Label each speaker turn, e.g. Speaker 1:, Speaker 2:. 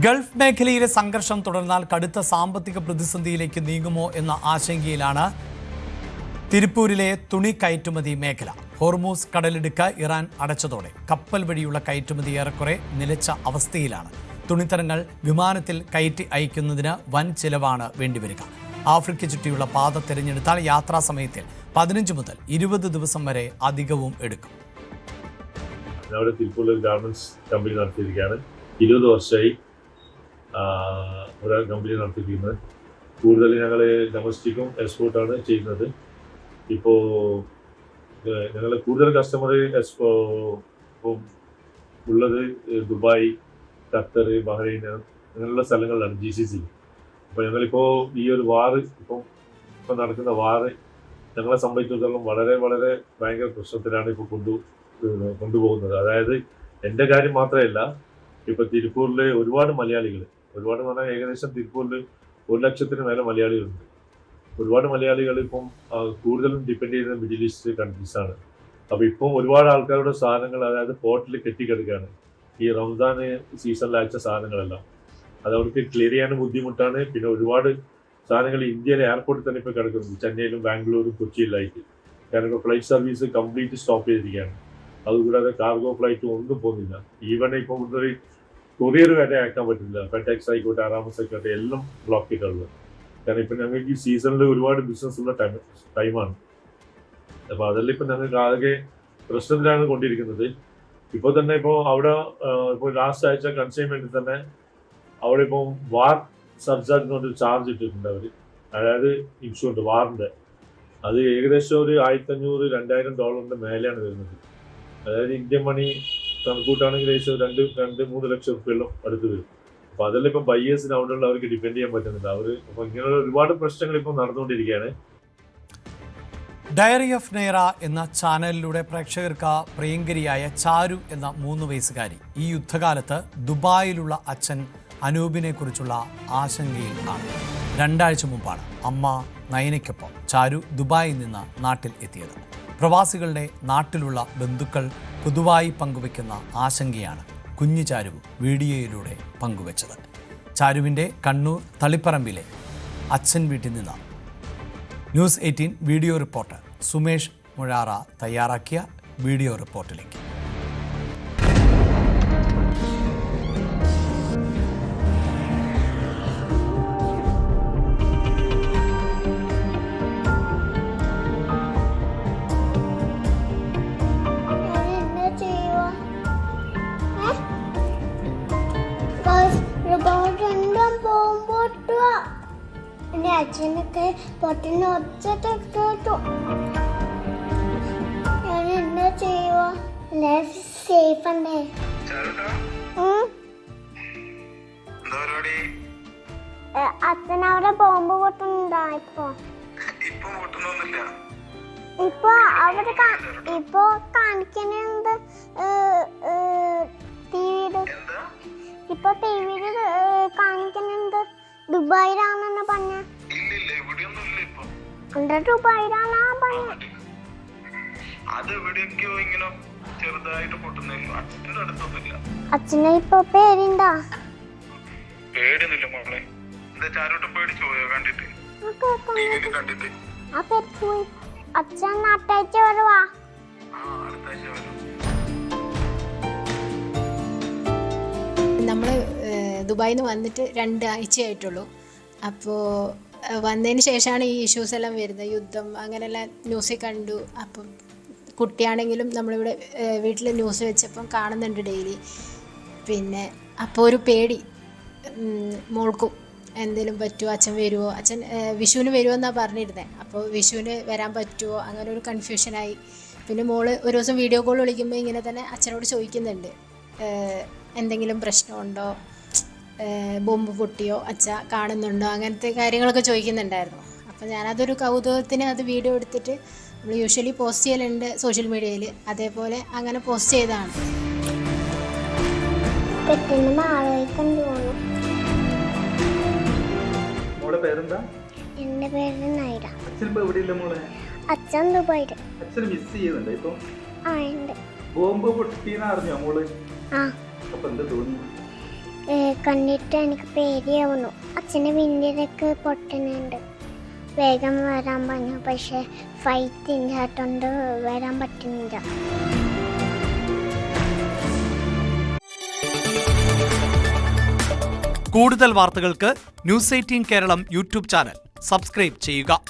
Speaker 1: Gulf മേഖലയിലെ സംഘർഷം തുടർന്നാൽ കടുത്ത സാമ്പത്തിക പ്രതിസന്ധിയിലേക്ക് നീങ്ങുമോ എന്ന ആശങ്കയിലാണ് തിരുപ്പൂരിലെ തുണി കയറ്റുമതി മേഖല. ഹോർമൂസ് കടലിടുക്ക് ഇറാൻ അടച്ചതോടെ കപ്പൽ വഴിയുള്ള കയറ്റുമതി ഏറെക്കുറെ നിലച്ച അവസ്ഥയിലാണ്. തുണിത്തരങ്ങൾ വിമാനത്തിൽ കയറ്റി അയക്കുന്നതിന് വൻ ചിലവാണ് വേണ്ടിവരിക. ആഫ്രിക്ക ചുറ്റിയുള്ള പാത തിരഞ്ഞെടുത്താൽ യാത്രാ സമയത്തിൽ 15 മുതൽ 20 ദിവസം വരെ അധികവും എടുക്കും.
Speaker 2: തിരുപ്പൂരിൽ ഗാർമെന്റ്സ് കമ്പനി നടത്തിയിരിക്കുകയാണ്. 20 വർഷമായി ഒരു കമ്പനി നടത്തിയിരിക്കുന്നത്. കൂടുതൽ ഞങ്ങൾ ഡൊമസ്റ്റിക്കും എക്സ്പോർട്ടാണ് ചെയ്യുന്നത്. ഇപ്പോൾ ഞങ്ങൾ കൂടുതൽ കസ്റ്റമർ ഇപ്പം ഉള്ളത് ദുബായ്, ഖത്തർ, ബഹ്റൈൻ അങ്ങനെയുള്ള സ്ഥലങ്ങളിലാണ്, GCC. അപ്പോൾ ഞങ്ങളിപ്പോൾ ഈ ഒരു വാറ് ഇപ്പം നടക്കുന്ന വാറ് ഞങ്ങളെ സംബന്ധിച്ചിടത്തോളം വളരെ വളരെ ഭയങ്കര പ്രശ്നത്തിലാണ് ഇപ്പോൾ കൊണ്ടുപോകുന്നത്. അതായത് എൻ്റെ കാര്യം മാത്രമല്ല, ഇപ്പോൾ തിരുപ്പൂരിൽ ഒരുപാട് മലയാളികൾ, ഒരുപാട് പറഞ്ഞാൽ ഏകദേശം തിരുപ്പൂരിൽ 1 ലക്ഷത്തിന് മേലെ മലയാളികളുണ്ട്. ഒരുപാട് മലയാളികൾ ഇപ്പം കൂടുതലും ഡിപ്പെൻഡ് ചെയ്യുന്നത് മിഡിൽ ഈസ്റ്റ് കൺട്രീസാണ്. അപ്പോൾ ഇപ്പം ഒരുപാട് ആൾക്കാരുടെ സാധനങ്ങൾ അതായത് പോർട്ടിൽ കെട്ടിക്കിടക്കുകയാണ്. ഈ റംസാൻ സീസണിൽ അയച്ച സാധനങ്ങളെല്ലാം അത് അവർക്ക് ക്ലിയർ ചെയ്യാനും ബുദ്ധിമുട്ടാണ്. പിന്നെ ഒരുപാട് സാധനങ്ങൾ ഇന്ത്യയിലെ എയർപോർട്ടിൽ തന്നെ ഇപ്പോൾ കിടക്കുന്നു, ചെന്നൈയിലും ബാംഗ്ലൂരും കൊച്ചിയിലായിട്ട്. കാരണം ഇപ്പോൾ ഫ്ലൈറ്റ് സർവീസ് കംപ്ലീറ്റ് സ്റ്റോപ്പ് ചെയ്തിരിക്കുകയാണ്. അതുകൂടാതെ കാർഗോ ഫ്ലൈറ്റും ഒന്നും പോകുന്നില്ല. ഈവൻ ഇപ്പോൾ ഒരു കൊറിയർ വരെ അയക്കാൻ പറ്റില്ല. ഫെഡെക്സ് ആയിക്കോട്ടെ, ആറാമസ് ആയിക്കോട്ടെ, എല്ലാം ബ്ലോക്ക് ചെയ്തിട്ടുള്ളത്. കാരണം ഇപ്പം ഞങ്ങൾക്ക് ഈ സീസണിൽ ഒരുപാട് ബിസിനസ് ഉള്ള ടൈമാണ്. അപ്പോൾ അതെല്ലാം ഇപ്പം ഞങ്ങൾക്ക് ആകെ പ്രശ്നത്തിലാണ് കൊണ്ടിരിക്കുന്നത്. ഇപ്പോൾ തന്നെ ഇപ്പോൾ അവിടെ ഇപ്പോൾ ലാസ്റ്റ് ആഴ്ച കൺസൈൻമെൻറ്റിൽ തന്നെ അവിടെ ഇപ്പോൾ വാർ സർചാർജ് എന്ന് പറഞ്ഞൊരു ചാർജ് ഇട്ടിട്ടുണ്ട് അവർ. അതായത് ഇൻഷുറൻസ് വാറിൻ്റെ അത് ഏകദേശം ഒരു $1,500-2,000 മേലെയാണ് വരുന്നത്. അതായത് ഇന്ത്യൻ മണി കണക്കൂട്ടാണെങ്കിൽ ഏകദേശം 2-3 ലക്ഷം റുപ്യയോളം അടുത്ത് വരും. അപ്പോൾ അതെല്ലാം ഇപ്പം ബയ്യേഴ്സിന് അവിടെയുള്ള അവർക്ക് ഡിപ്പെൻഡ് ചെയ്യാൻ പറ്റുന്നില്ല. അവർ അപ്പോൾ ഇങ്ങനെയുള്ള ഒരുപാട് പ്രശ്നങ്ങൾ ഇപ്പോൾ നടന്നുകൊണ്ടിരിക്കുകയാണ്.
Speaker 1: ഡയറി ഓഫ് നൈറ എന്ന ചാനലിലൂടെ പ്രേക്ഷകർക്ക് പ്രിയങ്കരിയായ ചാരു എന്ന 3 വയസ്സുകാരി ഈ യുദ്ധകാലത്ത് ദുബായിലുള്ള അച്ഛൻ അനൂപിനെ കുറിച്ചുള്ള ആശങ്കയിൽ ആണ്. 2 ആഴ്ച മുമ്പാണ് അമ്മ നയനയ്ക്കൊപ്പം ചാരു ദുബായിൽ നിന്ന് നാട്ടിൽ എത്തിയത്. പ്രവാസികളുടെ നാട്ടിലുള്ള ബന്ധുക്കൾ പൊതുവായി പങ്കുവയ്ക്കുന്ന ആശങ്കയാണ് കുഞ്ഞു ചാരു വീഡിയോയിലൂടെ പങ്കുവച്ചത്. ചാരുവിൻ്റെ കണ്ണൂർ തളിപ്പറമ്പിലെ അച്ഛൻ വീട്ടിൽ നിന്ന് ന്യൂസ് 18 വീഡിയോ റിപ്പോർട്ടർ സുമേഷ് മുഴാറ തയ്യാറാക്കിയ വീഡിയോ റിപ്പോർട്ടിലേക്ക്.
Speaker 3: അച്ഛനൊക്കെ പൊട്ടിന് ഒച്ചട്ട് കേട്ടു. ഞാൻ എന്താ ചെയ്യുവോ? സേഫ് അല്ലേ? അച്ഛനവിടെ ബോംബ് പൊട്ടുന്നുണ്ടാ? ഇപ്പൊ അവിടെ ഇപ്പൊ കാണിക്കുന്നുണ്ട് ടിവിയില്. ഇപ്പൊ ടിവിയില് കാണിക്കുന്നുണ്ട് ദുബായിലാണെന്ന് പറഞ്ഞ. ദുബായിലാണാ പറഞ്ഞ. അച്ഛനെ ഇപ്പൊ പേടിണ്ടാ? അച്ഛൻ അടുത്താഴ്ച വരുവാ.
Speaker 4: നമ്മൾ ദുബായിൽ നിന്ന് വന്നിട്ട് 2 ആഴ്ചയായിട്ടുള്ളൂ. അപ്പോൾ വന്നതിന് ശേഷമാണ് ഈ ഇഷ്യൂസ് എല്ലാം വരുന്നത്. യുദ്ധം അങ്ങനെയെല്ലാം ന്യൂസിൽ കണ്ടു. അപ്പം കുട്ടിയാണെങ്കിലും നമ്മളിവിടെ വീട്ടിൽ ന്യൂസ് വെച്ചപ്പം കാണുന്നുണ്ട് ഡെയിലി. പിന്നെ അപ്പോൾ ഒരു പേടി, മോൾക്കും എന്തെങ്കിലും പറ്റുമോ, അച്ഛൻ വരുമോ, അച്ഛൻ വിഷുവിന് വരുമോ എന്നാണ് പറഞ്ഞിരുന്നത്. അപ്പോൾ വിഷുവിന് വരാൻ പറ്റുമോ, അങ്ങനെ ഒരു കൺഫ്യൂഷനായി. പിന്നെ മോള് ഒരു ദിവസം വീഡിയോ കോൾ വിളിക്കുമ്പോൾ ഇങ്ങനെ തന്നെ അച്ഛനോട് ചോദിക്കുന്നുണ്ട്, എന്തെങ്കിലും പ്രശ്നമുണ്ടോ, ബോംബ് പൊട്ടിയോ, അച്ഛ കാണുന്നുണ്ടോ, അങ്ങനത്തെ കാര്യങ്ങളൊക്കെ ചോദിക്കുന്നുണ്ടായിരുന്നു. അപ്പോൾ ഞാനതൊരു കൗതുകത്തിന് അത് വീഡിയോ എടുത്തിട്ട് നമ്മൾ യൂഷ്വലി പോസ്റ്റ് ചെയ്യലുണ്ട് സോഷ്യൽ മീഡിയയിൽ. അതേപോലെ അങ്ങനെ പോസ്റ്റ് ചെയ്തതാണ്.
Speaker 3: എന്റെ പേര് നൈറ.
Speaker 5: അച്ഛൻ ദുബായില്. അച്ഛൻ മിസ് ചെയ്യുന്നുണ്ടോ ഇപ്പൊ? ബോംബ് പൊട്ടിയെന്ന് അറിഞ്ഞോ മോള്? അപ്പൊ എന്താ തോന്നി?
Speaker 3: കണ്ടിട്ട് എനിക്ക് പേടിയാവുന്നു. അച്ഛൻ്റെ വിണ്ടിലൊക്കെ പൊട്ടുന്നുണ്ട്. വേഗം വരാൻ പറഞ്ഞു, പക്ഷേ ഫൈറ്റ് ഇല്ലാത്തോണ്ട് വരാൻ പറ്റുന്നില്ല.
Speaker 1: കൂടുതൽ വാർത്തകൾക്ക് news 18 Keralam YouTube channel subscribe ചെയ്യുക.